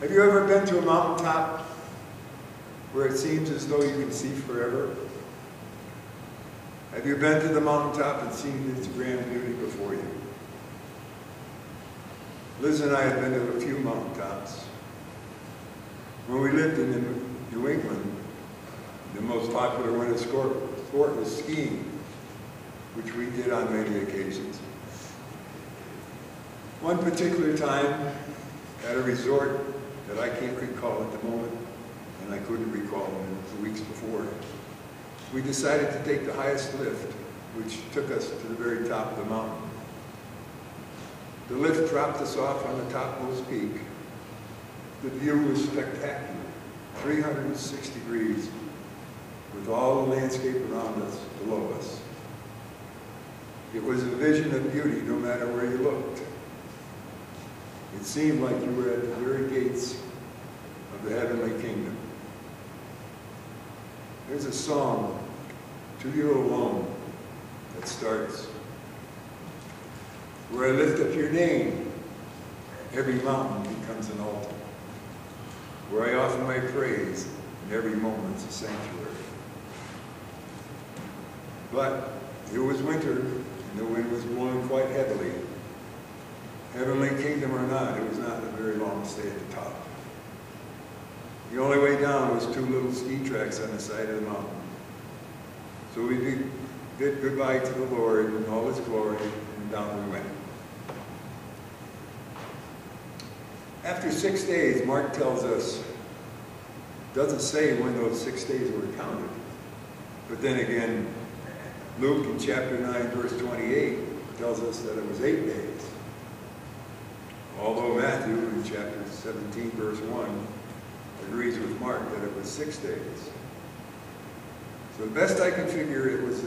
Have you ever been to a mountaintop where it seems as though you can see forever? Have you been to the mountaintop and seen its grand beauty before you? Liz and I have been to a few mountaintops. When we lived in New England, the most popular winter sport was skiing, which we did on many occasions. One particular time at a resort that I can't recall at the moment, and I couldn't recall in the weeks before, we decided to take the highest lift, which took us to the very top of the mountain. The lift dropped us off on the topmost peak. The view was spectacular, 360 degrees, with all the landscape around us, below us. It was a vision of beauty no matter where you looked. It seemed like you were at the very gates of the heavenly kingdom. There's a song, "To You Alone," that starts, "Where I lift up your name, every mountain becomes an altar. Where I offer my praise, and every moment's a sanctuary." But it was winter, and the wind was blowing quite heavily. Heavenly kingdom or not, it was not a very long stay at the top. The only way down was 2 little ski tracks on the side of the mountain. So we bid goodbye to the Lord in all his glory, and down we went. After 6 days, Mark tells us, doesn't say when those 6 days were counted, but then again, Luke in chapter 9, verse 28 tells us that it was 8 days. Although Matthew in chapter 17, verse 1 agrees with Mark that it was 6 days. So the best I can figure, it was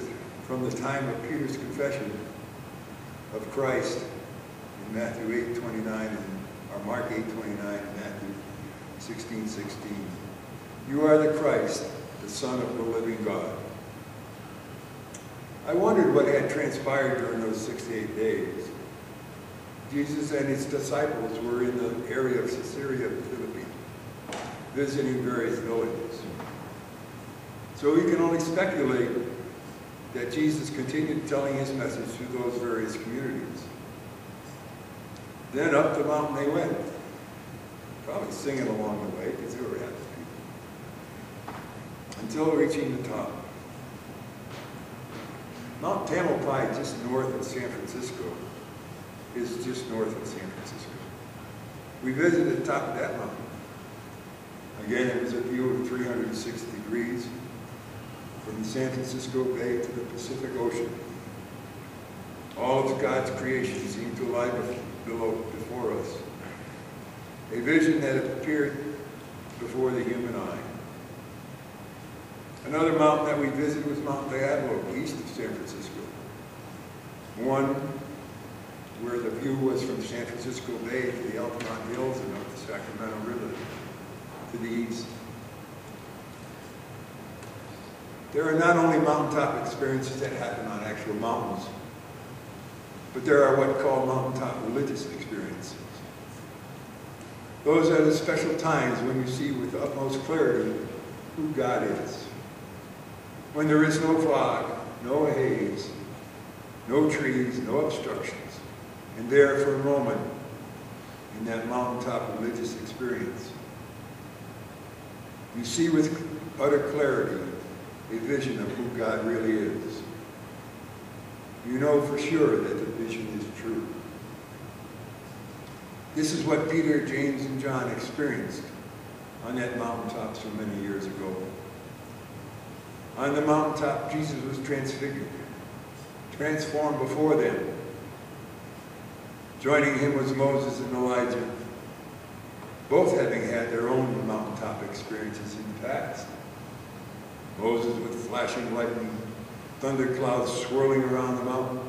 from the time of Peter's confession of Christ in Matthew 8:29 or Mark 8:29 and Matthew 16:16. "You are the Christ, the Son of the living God." I wondered what had transpired during those 6 to 8 days. Jesus and his disciples were in the area of Caesarea Philippi, visiting various villages. So we can only speculate that Jesus continued telling his message through those various communities. Then up the mountain they went, probably singing along the way because they were happy people, until reaching the top. Mount Tamalpais, just north of San Francisco, is just north of San Francisco. We visited the top of that mountain. Again, it was a view of 360 degrees from the San Francisco Bay to the Pacific Ocean. All of God's creation seemed to lie before us. A vision that appeared before the human eye. Another mountain that we visited was Mount Diablo, east of San Francisco. One where the view was from San Francisco Bay to the Altamont Hills and up the Sacramento River to the east. There are not only mountaintop experiences that happen on actual mountains, but there are what are called mountaintop religious experiences. Those are the special times when you see with utmost clarity who God is. When there is no fog, no haze, no trees, no obstructions, and there for a moment in that mountaintop religious experience, you see with utter clarity a vision of who God really is. You know for sure that the vision is true. This is what Peter, James, and John experienced on that mountaintop so many years ago. On the mountaintop, Jesus was transfigured, transformed before them. Joining him was Moses and Elijah, both having had their own mountaintop experiences in the past. Moses with flashing lightning, thunderclouds swirling around the mountain.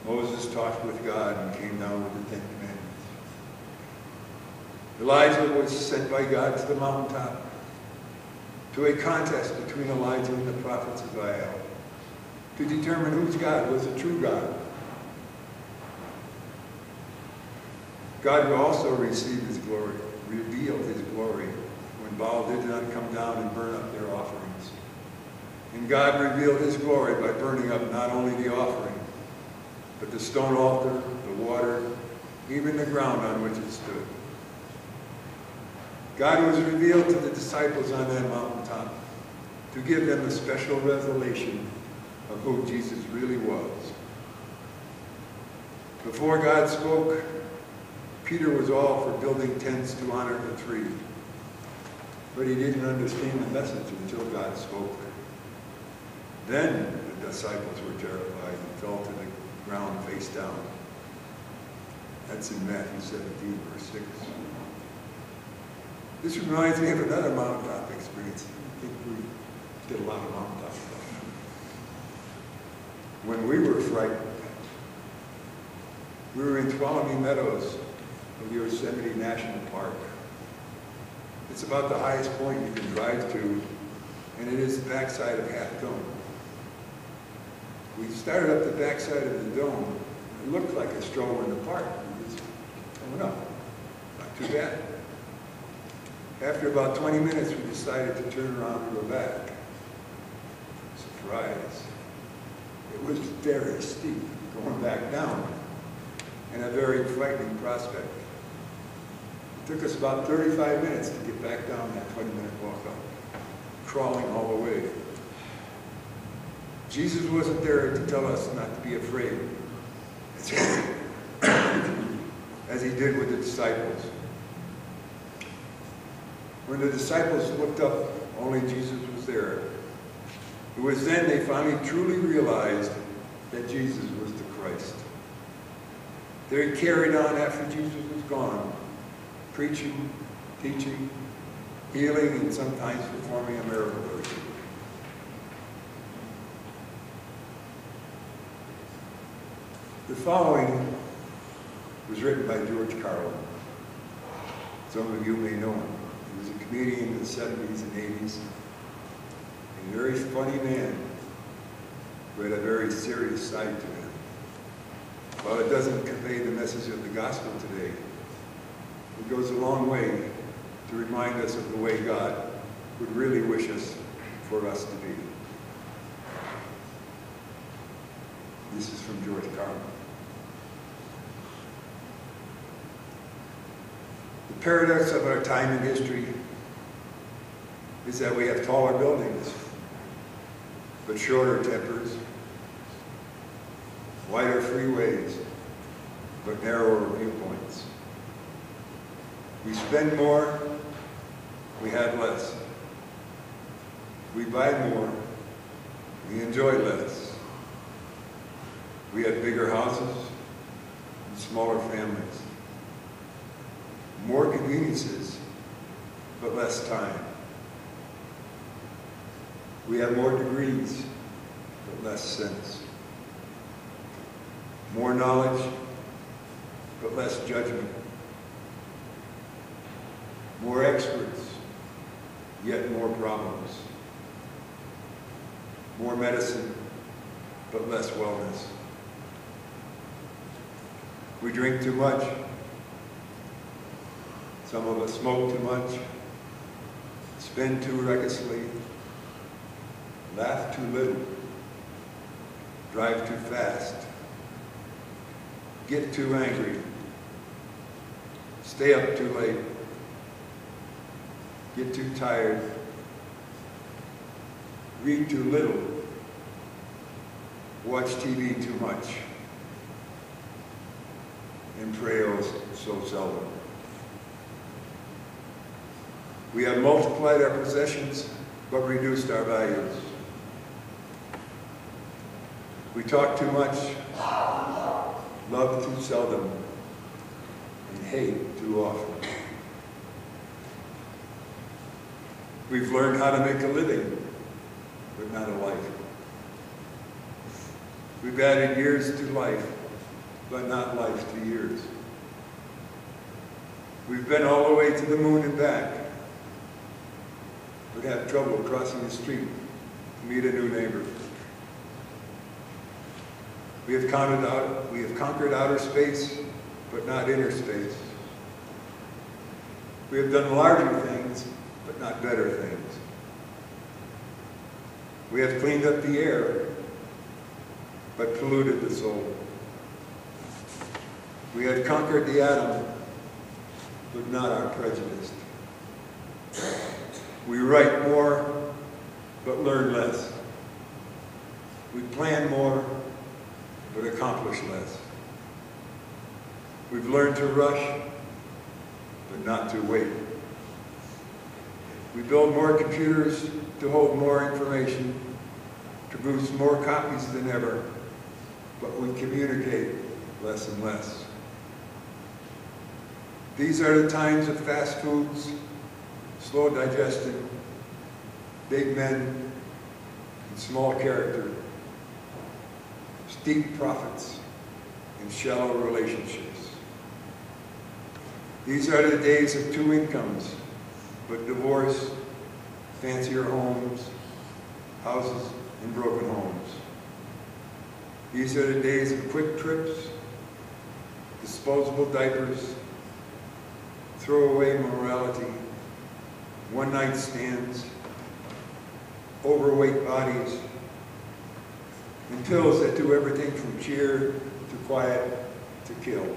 Moses talked with God and came down with the 10 Commandments. Elijah was sent by God to the mountaintop to a contest between Elijah and the prophets of Baal to determine whose God was the true God. God will also receive his glory revealed his glory when Baal did not come down and burn up their offerings. And God revealed his glory by burning up not only the offering, but the stone altar, the water, even the ground on which it stood. God was revealed to the disciples on that mountaintop to give them a special revelation of who Jesus really was. Before God spoke, Peter was all for building tents to honor the tree. But he didn't understand the message until God spoke. Then the disciples were terrified and fell to the ground face down. That's in Matthew 17, verse 6. This reminds me of another mountaintop experience. I think we did a lot of mountaintop stuff. When we were frightened, we were in Tuolumne Meadows of Yosemite National Park. It's about the highest point you can drive to, and it is the backside of Half Dome. We started up the backside of the dome. It looked like a stroll in the park. We just went up. Not too bad. After about 20 minutes, we decided to turn around and go back. Surprise. It was very steep going back down, and a very frightening prospect. It took us about 35 minutes to get back down that 20-minute walk up, crawling all the way. Jesus wasn't there to tell us not to be afraid, as he did with the disciples. When the disciples looked up, only Jesus was there. It was then they finally truly realized that Jesus was the Christ. They carried on after Jesus was gone, preaching, teaching, healing, and sometimes performing a miracle or two. The following was written by George Carlin. Some of you may know him. He was a comedian in the 70s and 80s. A very funny man who had a very serious side to him. While it doesn't convey the message of the gospel today, it goes a long way to remind us of the way God would really wish us for us to be. This is from George Carlin. The paradox of our time in history is that we have taller buildings, but shorter tempers, wider freeways, but narrower viewpoints. We spend more, we have less. We buy more, we enjoy less. We have bigger houses and smaller families. More conveniences, but less time. We have more degrees, but less sense. More knowledge, but less judgment. More experts, yet more problems. More medicine, but less wellness. We drink too much. Some of us smoke too much, spend too recklessly, laugh too little, drive too fast, get too angry, stay up too late, get too tired, read too little, watch TV too much, and pray oh so seldom. We have multiplied our possessions, but reduced our values. We talk too much, love too seldom, and hate too often. We've learned how to make a living, but not a life. We've added years to life, but not life to years. We've been all the way to the moon and back, but have trouble crossing the street to meet a new neighbor. We have conquered outer space, but not inner space. We have done larger things, but not better things. We have cleaned up the air, but polluted the soul. We have conquered the atom, but not our prejudice. We write more, but learn less. We plan more, but accomplish less. We've learned to rush, but not to wait. We build more computers to hold more information, to produce more copies than ever, but we communicate less and less. These are the times of fast foods, slow digestion, big men, and small character, steep profits, and shallow relationships. These are the days of two incomes, but divorce, fancier homes, houses, and broken homes. These are the days of quick trips, disposable diapers, throwaway morality, one-night stands, overweight bodies, and pills that do everything from cheer to quiet to kill.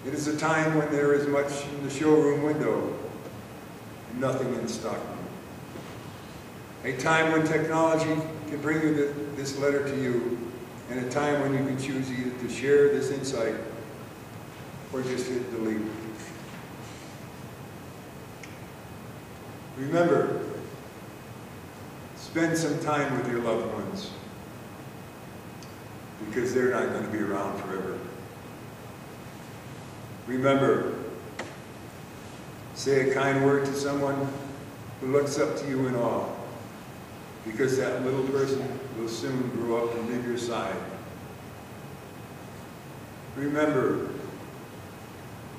It is a time when there is much in the showroom window and nothing in the stockroom. A time when technology can bring you this letter to you, and a time when you can choose either to share this insight or just hit delete. Remember, spend some time with your loved ones, because they're not going to be around forever. Remember, say a kind word to someone who looks up to you in awe, because that little person will soon grow up and leave your side. Remember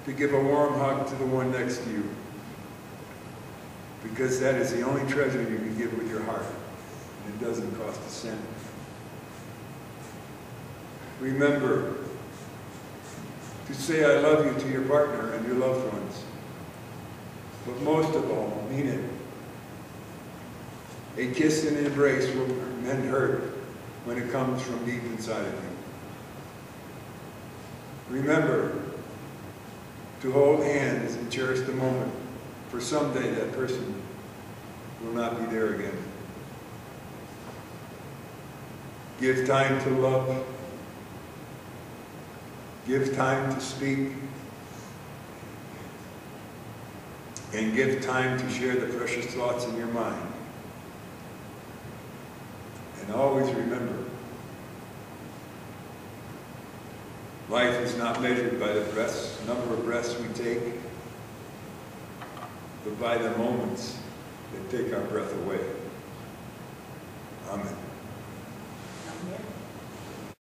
to give a warm hug to the one next to you, because that is the only treasure you can give with your heart, and it doesn't cost a cent. Remember to say I love you to your partner and your loved ones, but most of all, mean it. A kiss and an embrace will mend hurt when it comes from deep inside of you. Remember to hold hands and cherish the moment, for someday that person will not be there again. Give time to love. Give time to speak. And give time to share the precious thoughts in your mind. And always remember, life is not measured by the number of breaths we take, but by the moments that take our breath away. Amen. Amen.